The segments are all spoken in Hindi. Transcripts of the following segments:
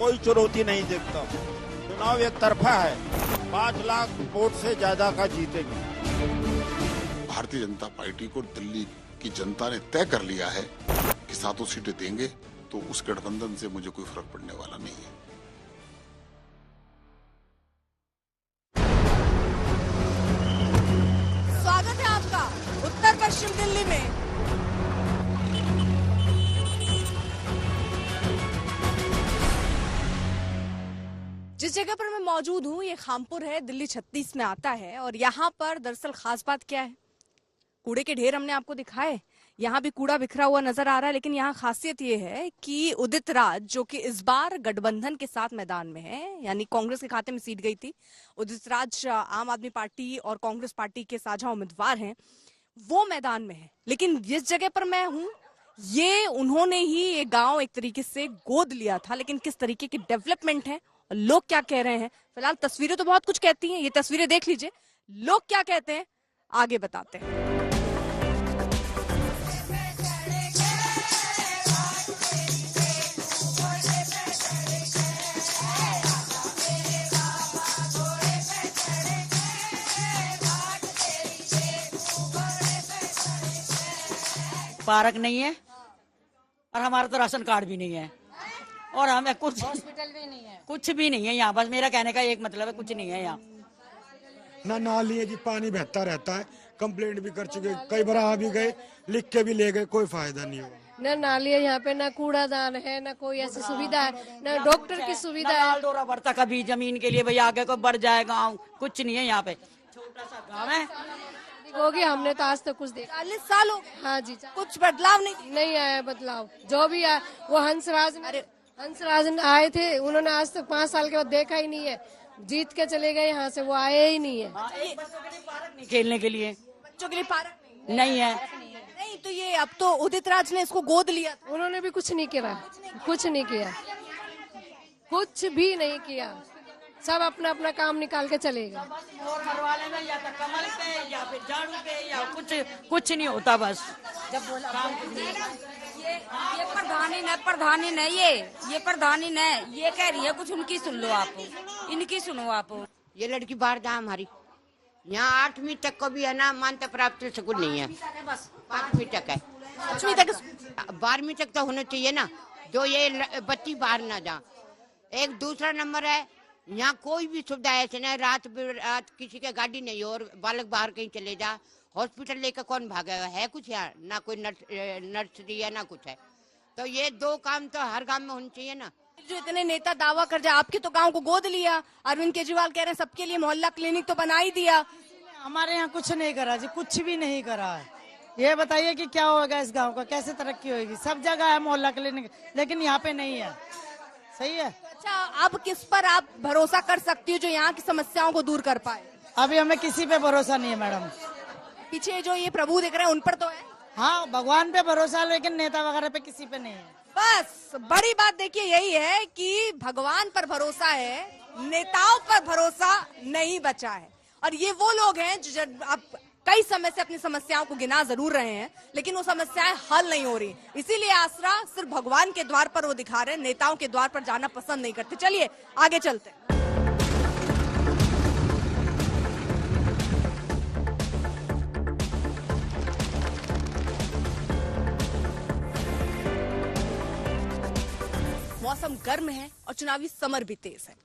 कोई चुनौती नहीं देखता। चुनाव एक तरफा है, 5 लाख वोट से ज्यादा का जीतेगी। भारतीय जनता पार्टी को दिल्ली की जनता ने तय कर लिया है कि 7 सीटें देंगे, तो उस गठबंधन से मुझे कोई फर्क पड़ने वाला नहीं है। स्वागत है आपका उत्तर पश्चिम दिल्ली में। जिस जगह पर मैं मौजूद हूँ ये खामपुर है, दिल्ली 36 में आता है। और यहाँ पर दरअसल खास बात क्या है, कूड़े के ढेर हमने आपको दिखाए, यहाँ भी कूड़ा बिखरा हुआ नजर आ रहा है। लेकिन यहाँ खासियत ये है कि उदित राज, जो कि इस बार गठबंधन के साथ मैदान में है, यानी कांग्रेस के खाते में सीट गई थी, उदित राज आम आदमी पार्टी और कांग्रेस पार्टी के साझा उम्मीदवार हैं, वो मैदान में है। लेकिन जिस जगह पर मैं हूँ ये उन्होंने ही ये गांव एक तरीके से गोद लिया था। लेकिन किस तरीके की डेवलपमेंट है और लोग क्या कह रहे हैं, फिलहाल तस्वीरें तो बहुत कुछ कहती हैं, ये तस्वीरें देख लीजिए, लोग क्या कहते हैं आगे बताते हैं। पार्क नहीं है और हमारा तो राशन कार्ड भी नहीं है और हमें कुछ हॉस्पिटल भी नहीं है, कुछ भी नहीं है यहाँ। बस मेरा कहने का एक मतलब है, कुछ नहीं है यहाँ। ना नाली है जी, पानी बहता रहता है। कंप्लेंट भी कर चुके, कई बार आ भी गए, लिख के भी ले गए, कोई फायदा नहीं हुआ। न नाली है यहाँ पे, न कूड़ादान है, न कोई ऐसी सुविधा है, न डॉक्टर की सुविधा है। डोरा बढ़ता कभी जमीन के लिए, भैया आगे को बढ़ जाए गाँव, कुछ नहीं है यहाँ पे। छोटा सा गाँव है, होगी हमने तो आज तक कुछ देखा। 40 साल हो, हाँ जी, कुछ बदलाव नहीं आया बदलाव। जो भी आया वो हंसराज आए थे, उन्होंने आज तक 5 साल के बाद देखा ही नहीं है। जीत के चले गए यहाँ से, वो आए ही नहीं है। नहीं खेलने के लिए, बच्चों के लिए पार्क नहीं है। नहीं तो ये अब तो उदित राज ने इसको गोद लिया था। उन्होंने भी कुछ नहीं किया, कुछ नहीं किया, कुछ भी नहीं किया। सब अपना अपना काम निकाल के चलेगा। या तो कमल पे या फिर झाड़ू पे या कुछ नहीं होता। बस जब बोला ये प्रधानी न ये प्रधानी न ये कह रही है, कुछ उनकी सुन लो आप, इनकी सुनो आप। ये लड़की बाहर जा हमारी, यहाँ 8वीं तक को भी है ना, मान्यता प्राप्त स्कूल नहीं है, 5वीं तक है। 8वीं तक, 12वीं तक तो होना चाहिए ना, जो ये बच्ची बाहर ना जा। एक दूसरा नंबर है, यहाँ कोई भी सुविधा ऐसे नहीं, रात किसी के गाड़ी नहीं और बालक बाहर कहीं चले जा, हॉस्पिटल लेकर कौन भागेगा? है कुछ यहाँ ना, कोई नर्सरी है ना कुछ है। तो ये 2 काम तो हर गांव में होने चाहिए ना। जो इतने नेता दावा कर जाए, आपके तो गांव को गोद लिया, अरविंद केजरीवाल कह रहे हैं सबके लिए मोहल्ला क्लिनिक तो बना ही दिया। हमारे यहाँ कुछ नहीं करा जी, कुछ भी नहीं करा है। ये बताइए कि क्या होगा इस गांव का, कैसे तरक्की होगी? सब जगह है मोहल्ला क्लिनिक, लेकिन यहाँ पे नहीं है। सही है। अच्छा, अब किस पर आप भरोसा कर सकती हो जो यहाँ की समस्याओं को दूर कर पाए? अभी हमें किसी पे भरोसा नहीं है मैडम। पीछे जो ये प्रभु दिख रहे हैं उन पर तो है। हाँ, भगवान पे भरोसा, लेकिन नेता वगैरह पे किसी पे नहीं है। बस बड़ी बात देखिए यही है कि भगवान पर भरोसा है, नेताओं पर भरोसा नहीं बचा है। और ये वो लोग हैं जो अब कई समय से अपनी समस्याओं को गिना जरूर रहे हैं, लेकिन वो समस्याएं हल नहीं हो रही। इसीलिए आसरा सिर्फ भगवान के द्वार पर वो दिखा रहे हैं, नेताओं के द्वार पर जाना पसंद नहीं करते। चलिए आगे चलते हैं। मौसम गर्म है और चुनावी समर भी तेज है।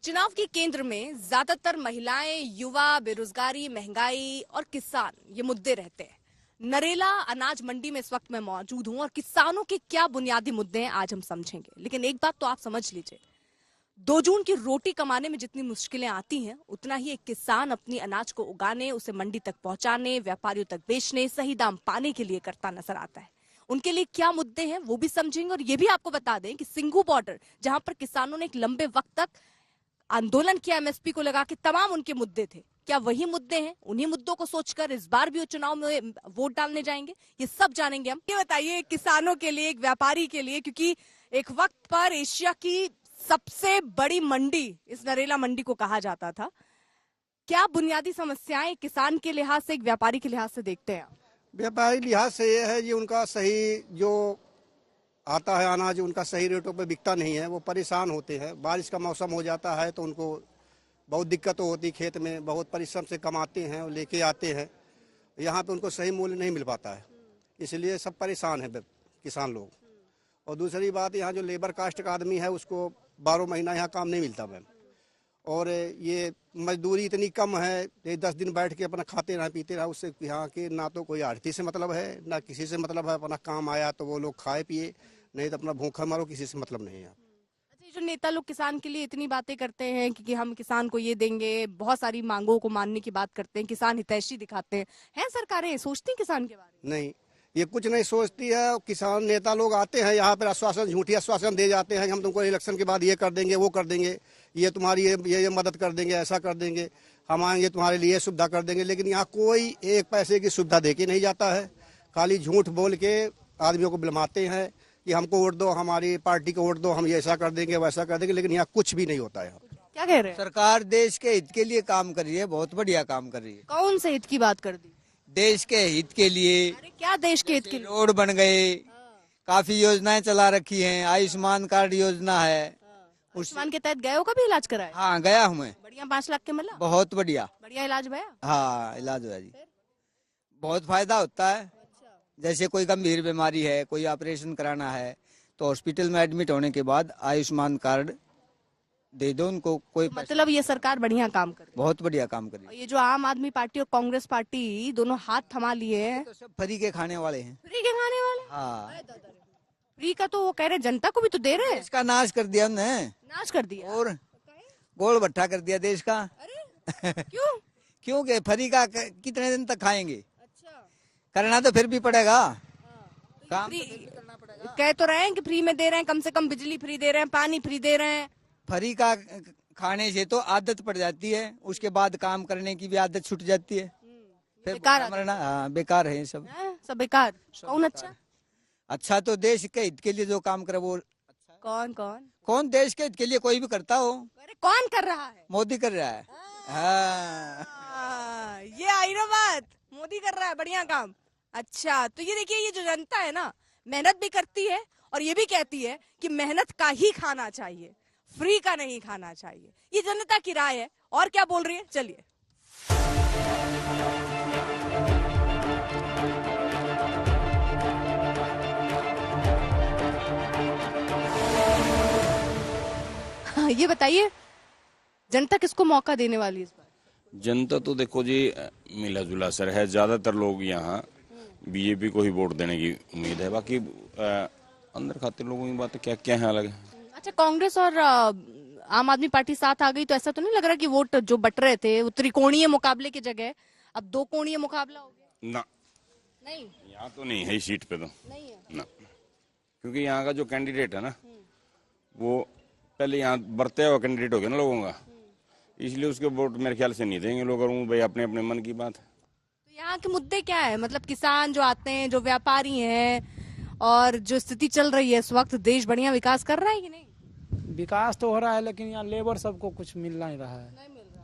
चुनाव के केंद्र में ज्यादातर महिलाएं, युवा, बेरोजगारी, महंगाई और किसान ये मुद्दे रहते हैं। नरेला अनाज मंडी में इस वक्त मैं मौजूद हूं और किसानों के क्या बुनियादी मुद्दे हैं आज हम समझेंगे। लेकिन एक बात तो आप समझ लीजिए, 2 जून की रोटी कमाने में जितनी मुश्किलें आती हैं, उतना ही एक किसान अपनी अनाज को उगाने, उसे मंडी तक पहुंचाने, व्यापारियों तक बेचने, सही दाम पाने के लिए करता नजर आता है। उनके लिए क्या मुद्दे हैं वो भी समझेंगे। और ये भी आपको बता दें कि सिंघू बॉर्डर, जहां पर किसानों ने एक लंबे वक्त तक आंदोलन किया, एमएसपी को लगा के तमाम उनके मुद्दे थे, क्या वही मुद्दे हैं? उन्हीं मुद्दों को सोचकर इस बार भी वो चुनाव में वोट डालने जाएंगे? ये सब जानेंगे हम। ये बताइए, किसानों के लिए, एक व्यापारी के लिए, क्योंकि एक वक्त पर एशिया की सबसे बड़ी मंडी इस नरेला मंडी को कहा जाता था, क्या बुनियादी समस्याएं किसान के लिहाज से, एक व्यापारी के लिहाज से देखते हैं? व्यापारी लिहाज से ये है, ये उनका सही जो आता है अनाज उनका सही रेटों पे बिकता नहीं है, वो परेशान होते हैं। बारिश का मौसम हो जाता है तो उनको बहुत दिक्कत होती, खेत में बहुत परिश्रम से कमाते हैं और लेके आते हैं, यहाँ पे उनको सही मूल्य नहीं मिल पाता है, इसलिए सब परेशान है किसान लोग। और दूसरी बात, यहाँ जो लेबर कास्ट का आदमी है उसको 12 महीना यहाँ काम नहीं मिलता मैम, और ये मजदूरी इतनी कम है, ये 10 दिन बैठ के अपना खाते रहे पीते रहे, उससे यहाँ के ना तो कोई आढ़ती से मतलब है ना किसी से मतलब है। अपना काम आया तो वो लोग खाए पिए, नहीं तो अपना भूखा मरो, किसी से मतलब नहीं है। अच्छा, ये जो नेता लोग किसान के लिए इतनी बातें करते हैं कि हम किसान को ये देंगे, बहुत सारी मांगों को मानने की बात करते हैं, किसान हितैषी दिखाते हैं सरकारें सोचती हैं किसान के बारे में? नहीं, ये कुछ नहीं सोचती है। किसान नेता लोग आते हैं यहाँ पर आश्वासन, झूठी आश्वासन दे जाते हैं कि हम तुमको इलेक्शन के बाद ये कर देंगे, वो कर देंगे, ये तुम्हारी ये मदद कर देंगे, ऐसा कर देंगे, हम आएंगे तुम्हारे लिए सुविधा कर देंगे। लेकिन यहाँ कोई एक पैसे की सुविधा दे के नहीं जाता है, खाली झूठ बोल के आदमियों को बिलमाते हैं कि हमको वोट दो, हमारी पार्टी को वोट दो, हम ये ऐसा कर देंगे वैसा कर देंगे, लेकिन यहाँ कुछ भी नहीं होता है। क्या कह रहे हैं? सरकार देश के हित के लिए काम कर रही है, बहुत बढ़िया काम कर रही है। कौन से हित की बात कर दी? देश के हित के लिए। अरे क्या देश के हित के लिए? रोड बन गए, काफी योजनाएं चला रखी हैं, आयुष्मान कार्ड योजना है, आयुष्मान के तहत गए हो कभी इलाज कराया? हाँ गया हूँ मैं। बढ़िया 5 लाख के मिला? बहुत बढ़िया इलाज भया? हाँ इलाज हुआ जी, बहुत फायदा होता है। जैसे कोई गंभीर बीमारी है, कोई ऑपरेशन कराना है तो हॉस्पिटल में एडमिट होने के बाद आयुष्मान कार्ड दे दो उनको, कोई मतलब ये सरकार बढ़िया काम कर रही है, बहुत बढ़िया काम कर रही है। ये जो आम आदमी पार्टी और कांग्रेस पार्टी दोनों हाथ थमा लिए हैं, तो सब फ्री के खाने वाले हैं। फ्री के खाने वाले? हाँ, फ्री का तो वो कह रहे जनता को भी तो दे रहे हैं। इसका नाश कर दिया उन्होंने, नाश कर दिया और गोल भट्टा कर दिया देश का। क्यों? क्योंकि फ्री का कितने दिन तक खाएंगे? करना तो फिर भी पड़ेगा काम, कह तो रहे हैं कि फ्री में दे रहे हैं, कम से कम बिजली फ्री दे रहे हैं, पानी फ्री दे रहे हैं। फ्री का खाने से तो आदत पड़ जाती है, उसके बाद काम करने की भी आदत छूट जाती है, फिर बेकार मरना। हाँ बेकार है सब, सब बेकार। कौन अच्छा? अच्छा तो देश के हित के लिए जो काम करे वो अच्छा। कौन कौन देश के हित के लिए कोई भी करता हो? अरे कौन कर रहा है? मोदी कर रहा है। हाँ ये आई ना बात, मोदी कर रहा है बढ़िया काम। अच्छा तो ये देखिए, ये जो जनता है ना, मेहनत भी करती है और ये भी कहती है कि मेहनत का ही खाना चाहिए, फ्री का नहीं खाना चाहिए। ये जनता की राय है। और क्या बोल रही है, चलिए। हाँ, ये बताइए जनता किसको मौका देने वाली है इस बार? जनता तो देखो जी मिला जुला असर है, ज्यादातर लोग यहाँ बीजेपी को ही वोट देने की उम्मीद है। बाकी अंदर खाते लोगों की बात क्या क्या है अलग है। अच्छा, कांग्रेस और आम आदमी पार्टी साथ आ गई तो ऐसा तो नहीं लग रहा कि वोट जो बट रहे थे वो त्रिकोणीय मुकाबले की जगह अब 2 कोणीय मुकाबला हो गया? ना, नहीं, यहाँ तो नहीं है, इस सीट पे तो नहीं है ना, क्योंकि यहाँ का जो कैंडिडेट है ना वो पहले यहाँ बरते हुआ कैंडिडेट हो गया ना लोगों का, इसलिए उसके वोट मेरे ख्याल से नहीं देंगे लोग। और भाई अपने अपने मन की बात है। तो यहाँ के मुद्दे क्या है? मतलब किसान जो आते हैं, जो व्यापारी हैं, और जो स्थिति चल रही है इस वक्त, देश बढ़िया विकास कर रहा है कि नहीं? विकास तो हो रहा है, लेकिन यहाँ लेबर सबको कुछ मिल नहीं रहा है।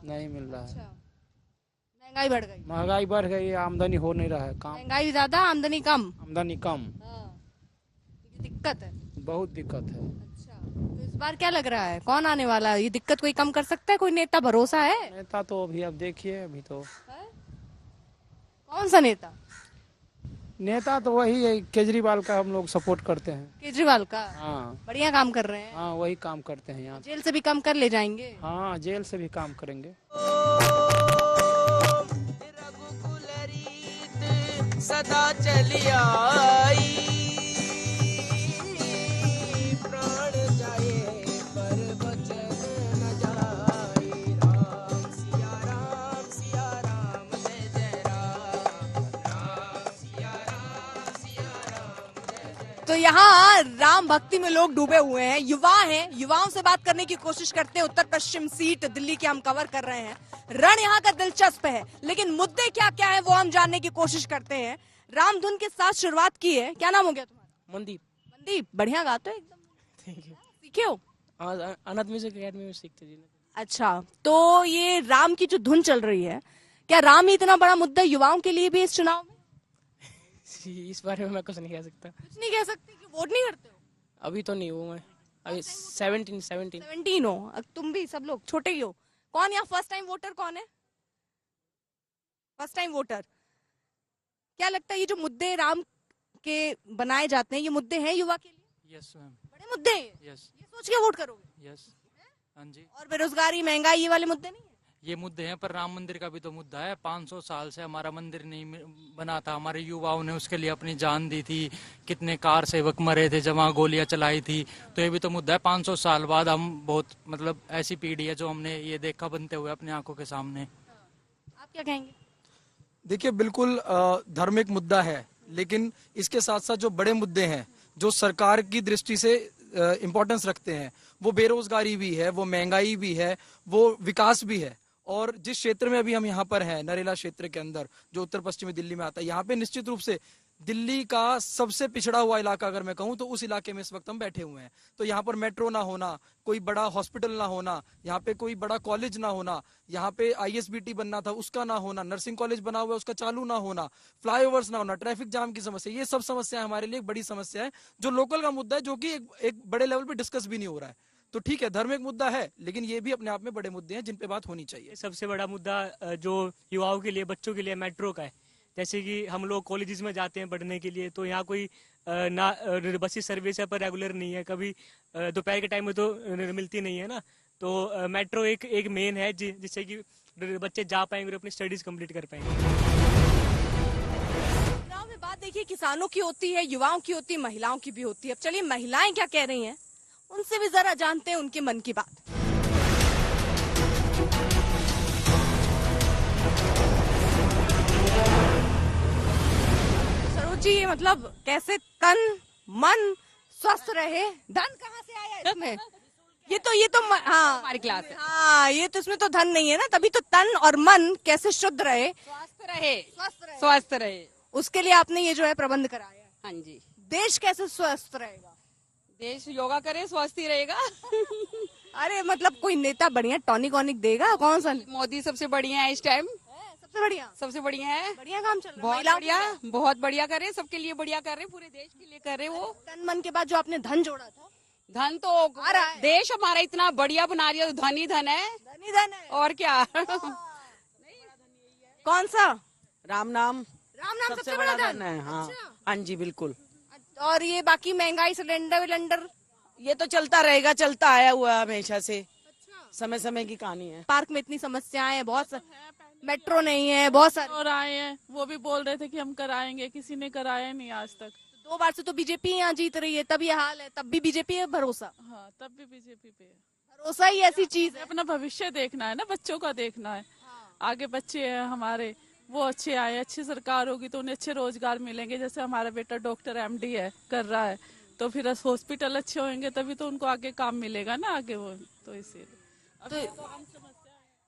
नहीं मिल रहा है। महंगाई बढ़ गई? महंगाई बढ़ गई, आमदनी हो नहीं रहा है। काम महंगाई ज्यादा, आमदनी कम? आमदनी कम। दिक्कत है, बहुत दिक्कत है। तो इस बार क्या लग रहा है, कौन आने वाला है? ये दिक्कत कोई कम कर सकता है? कोई नेता भरोसा है? नेता तो अभी अब देखिए, अभी तो कौन सा नेता? नेता तो वही है, केजरीवाल का हम लोग सपोर्ट करते हैं। केजरीवाल का? हाँ, बढ़िया काम कर रहे हैं। हाँ वही काम करते हैं यहाँ। जेल से भी कम कर ले जाएंगे? हाँ जेल से भी काम करेंगे। सदा चली आई, प्राण जाए पर बचन न जाए। राम सिया राम, सिया राम जय जय राम, राम सिया राम, सिया राम जय जय। तो यहाँ राम भक्ति में लोग डूबे हुए हैं, युवा हैं। युवाओं से बात करने की कोशिश करते हैं। उत्तर पश्चिम सीट दिल्ली की हम कवर कर रहे हैं। रण यहाँ का दिलचस्प है, लेकिन मुद्दे क्या क्या है वो हम जानने की कोशिश करते हैं। रामधुन के साथ शुरुआत की है। क्या नाम हो गया तुम्हारा? मनदीप। मनदीप, बढ़िया गाते हो एकदम। Thank you. सीखे हो? अनंत म्यूजिक एकेडमी में सीखते जी। अच्छा, तो ये राम की जो धुन चल रही है, क्या राम ही इतना बड़ा मुद्दा युवाओं के लिए भी इस चुनाव में? इस बारे में मैं कुछ नहीं कह सकता। कुछ नहीं कह सकते कि वोट नहीं करते हो? अभी तो नहीं हूँ मैं, अभी 17 17 हो, अब तुम भी सब लोग छोटे ही हो। कौन यहाँ फर्स्ट टाइम वोटर कौन है? First time voter. क्या लगता है ये जो मुद्दे राम के बनाए जाते हैं, ये मुद्दे हैं युवा के लिए? Yes ma'am. बड़े मुद्दे हैं? यस। ये सोच के वोट करोगे? यस। हाँ जी। और बेरोजगारी, महंगाई, ये वाले मुद्दे नहीं है? ये मुद्दे हैं, पर राम मंदिर का भी तो मुद्दा है। 500 साल से हमारा मंदिर नहीं बना था, हमारे युवाओं ने उसके लिए अपनी जान दी थी, कितने कार सेवक मरे थे जब वहाँ गोलियां चलाई थी, तो ये भी तो मुद्दा है। 500 साल बाद हम बहुत मतलब ऐसी पीढ़ी है जो हमने ये देखा बनते हुए अपनी आंखों के सामने। आप क्या कहेंगे? देखिए, बिल्कुल धार्मिक मुद्दा है, लेकिन इसके साथ साथ जो बड़े मुद्दे हैं जो सरकार की दृष्टि से इम्पोर्टेंस रखते हैं, वो बेरोजगारी भी है, वो महंगाई भी है, वो विकास भी है। और जिस क्षेत्र में अभी हम यहाँ पर हैं, नरेला क्षेत्र के अंदर, जो उत्तर पश्चिमी दिल्ली में आता है, यहाँ पे निश्चित रूप से दिल्ली का सबसे पिछड़ा हुआ इलाका अगर मैं कहूँ तो उस इलाके में इस वक्त हम बैठे हुए हैं। तो यहाँ पर मेट्रो ना होना, कोई बड़ा हॉस्पिटल ना होना, यहाँ पे कोई बड़ा कॉलेज ना होना, यहाँ पे ISBT बनना था उसका ना होना, नर्सिंग कॉलेज बना हुआ है उसका चालू ना होना, फ्लाईओवर्स ना होना, ट्रैफिक जाम की समस्या, ये सब समस्या हमारे लिए एक बड़ी समस्या है, जो लोकल का मुद्दा है, जो कि एक बड़े लेवल पे डिस्कस भी नहीं हो रहा है। तो ठीक है, धार्मिक मुद्दा है, लेकिन ये भी अपने आप में बड़े मुद्दे हैं जिन पे बात होनी चाहिए। सबसे बड़ा मुद्दा जो युवाओं के लिए, बच्चों के लिए मेट्रो का है। जैसे कि हम लोग कॉलेजेस में जाते हैं पढ़ने के लिए, तो यहाँ कोई ना बस सर्विस है पर रेगुलर नहीं है, कभी दोपहर के टाइम में तो मिलती नहीं है ना। तो मेट्रो एक मेन है जिससे कि बच्चे जा पाएंगे और अपनी स्टडीज कंप्लीट कर पाएंगे। चुनाव में बात देखिए किसानों की होती है, युवाओं की होती है, महिलाओं की भी होती है। अब चलिए महिलाएं क्या कह रही हैं, उनसे भी जरा जानते हैं उनके मन की बात। सरोज जी, मतलब कैसे तन मन स्वस्थ रहे, धन कहाँ से आया इसमें? ये तो हाँ हमारी क्लास है। हाँ, ये तो इसमें तो धन नहीं है ना, तभी तो तन और मन कैसे शुद्ध रहे, स्वस्थ रहे, उसके लिए आपने ये जो है प्रबंध कराया है। हाँ जी। देश कैसे स्वस्थ रहेगा? देश योगा करे स्वस्थ ही रहेगा। अरे मतलब कोई नेता बढ़िया टॉनिक वॉनिक देगा? कौन सा? मोदी सबसे बढ़िया है इस टाइम, सबसे बढ़िया, सबसे बढ़िया है। बढ़िया काम चल रहा है, बहुत महिलाओं बढ़िया, के लिए। बहुत बढ़िया करे, सबके लिए बढ़िया कर रहे, पूरे देश के लिए कर रहे। वो तन मन के बाद जो आपने धन जोड़ा था, धन तो देश हमारा इतना बढ़िया बना रही है, धन ही धन है, धन ही धन है, और क्या। कौन सा? राम नाम सबसे बड़ा धन है। हाँ हाँ जी, बिल्कुल। और ये बाकी महंगाई, सिलेंडर विलेंडर, ये तो चलता रहेगा, चलता आया हुआ है हमेशा से, समय समय की कहानी है। पार्क में इतनी समस्याएं हैं, बहुत मेट्रो नहीं है, बहुत सारे और आए हैं, वो भी बोल रहे थे कि हम कराएंगे, किसी ने कराया नहीं आज तक। 2 बार से तो बीजेपी यहाँ जीत रही है, तब ये हाल है, तब भी बीजेपी है भरोसा। हाँ, तब भी बीजेपी पे है भरोसा, ही ऐसी चीज है। अपना भविष्य देखना है ना, बच्चों का देखना है। आगे बच्चे हैं हमारे, वो अच्छे आए, अच्छी सरकार होगी तो उन्हें अच्छे रोजगार मिलेंगे। जैसे हमारा बेटा डॉक्टर MD है, कर रहा है, तो फिर हॉस्पिटल अच्छे होंगे तभी तो उनको आगे काम मिलेगा ना आगे वो, तो इसीलिए तो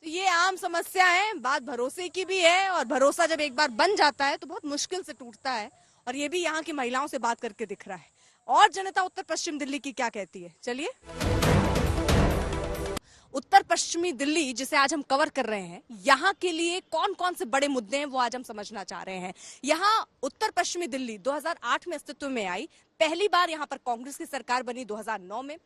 ये आम समस्या है। बात भरोसे की भी है, और भरोसा जब एक बार बन जाता है तो बहुत मुश्किल से टूटता है, और ये भी यहाँ की महिलाओं से बात करके दिख रहा है। और जनता उत्तर पश्चिम दिल्ली की क्या कहती है, चलिए। उत्तर पश्चिमी दिल्ली जिसे आज हम कवर कर रहे हैं, यहाँ के लिए कौन कौन से बड़े मुद्दे हैं वो आज हम समझना चाह रहे हैं। यहाँ उत्तर पश्चिमी दिल्ली 2008 में अस्तित्व में आई, पहली बार यहाँ पर कांग्रेस की सरकार बनी 2009 में।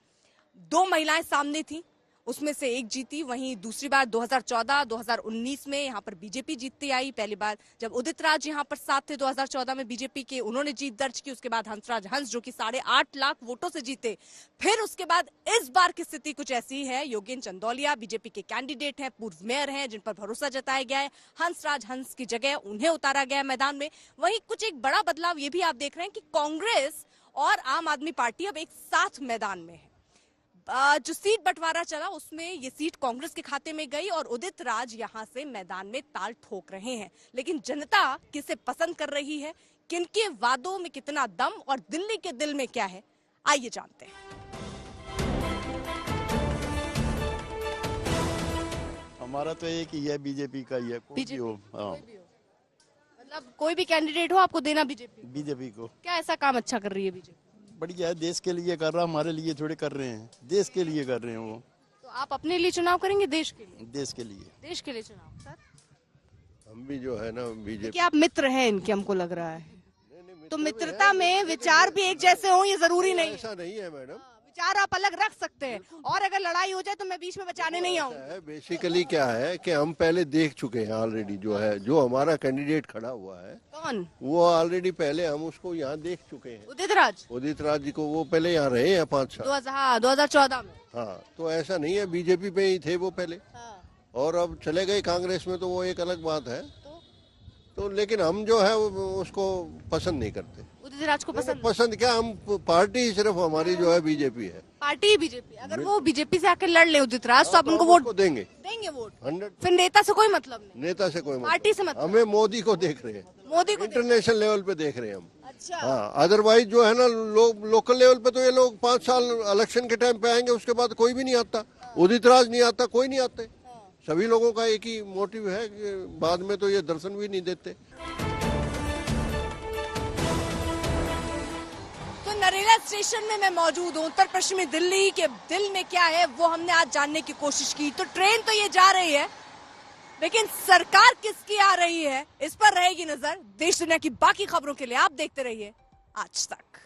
2 महिलाएं सामने थी, उसमें से एक जीती। वहीं दूसरी बार 2014-2019 में यहाँ पर बीजेपी जीतती आई। पहली बार जब उदित राज यहाँ पर साथ थे 2014 में बीजेपी के, उन्होंने जीत दर्ज की। उसके बाद हंसराज हंस जो कि 8.5 लाख वोटों से जीते। फिर उसके बाद इस बार की स्थिति कुछ ऐसी है, योगेंद्र चंदौलिया बीजेपी के कैंडिडेट हैं, पूर्व मेयर हैं, जिन पर भरोसा जताया गया है। हंसराज हंस की जगह उन्हें उतारा गया मैदान में। वहीं कुछ एक बड़ा बदलाव ये भी आप देख रहे हैं कि कांग्रेस और आम आदमी पार्टी अब एक साथ मैदान में है। जो सीट बंटवारा चला उसमें ये सीट कांग्रेस के खाते में गई, और उदित राज यहां से मैदान में ताल ठोक रहे हैं। लेकिन जनता किसे पसंद कर रही है, किनके वादों में कितना दम, और दिल्ली के दिल में क्या है, आइए जानते हैं। हमारा तो एक ही है, बीजेपी का ही है, कोई भी हो। हाँ, मतलब कोई भी कैंडिडेट हो आपको देना बीजेपी को। क्या ऐसा काम अच्छा कर रही है बीजेपी? बढ़िया है, देश के लिए कर रहा, हमारे लिए थोड़े कर रहे हैं, देश के लिए कर रहे हैं वो। तो आप अपने लिए चुनाव करेंगे, देश के लिए? देश के लिए। देश के लिए चुनाव। सर हम भी जो है ना बीजेपी, क्या आप मित्र हैं इनके, हमको लग रहा है। नहीं तो मित्रता में विचार भी एक जैसे हो ये जरूरी नहीं है। ऐसा नहीं है मैडम, विचार आप अलग रख सकते हैं और अगर लड़ाई हो जाए तो मैं बीच में बचाने नहीं आऊंगी। बेसिकली क्या है कि हम पहले देख चुके हैं ऑलरेडी, जो है जो हमारा कैंडिडेट खड़ा हुआ है कौन, वो ऑलरेडी पहले हम उसको यहाँ देख चुके हैं। उदित राज जी को, वो पहले यहाँ रहे हैं 5 साल। 2014 में। हाँ, तो ऐसा नहीं है, बीजेपी पे ही थे वो पहले। और अब चले गए कांग्रेस में, तो वो एक अलग बात है। तो लेकिन हम जो है उसको पसंद नहीं करते। उदित राज को पसंद क्या, हम पार्टी सिर्फ हमारी जो है बीजेपी है। पार्टी बीजेपी, अगर वो बीजेपी से आकर लड़ ले उदित राज तो आप उनको वोट देंगे वोट 100। फिर नेता से कोई मतलब नहीं, नेता से कोई पार्टी से मतलब। हमें मोदी को देख रहे हैं, मोदी को इंटरनेशनल लेवल पे देख रहे हैं हम। अच्छा। हाँ, अदरवाइज जो है ना लोकल लेवल पे तो ये लोग 5 साल इलेक्शन के टाइम पे आएंगे, उसके बाद कोई भी नहीं आता। उदित राज नहीं आता, कोई नहीं आते। सभी लोगों का एक ही मोटिव है कि बाद में तो ये दर्शन भी नहीं देते। तो नरेला स्टेशन में मैं मौजूद हूँ। उत्तर पश्चिमी दिल्ली के दिल में क्या है वो हमने आज जानने की कोशिश की। तो ट्रेन तो ये जा रही है, लेकिन सरकार किसकी आ रही है इस पर रहेगी नजर। देश दुनिया की बाकी खबरों के लिए आप देखते रहिए आज तक।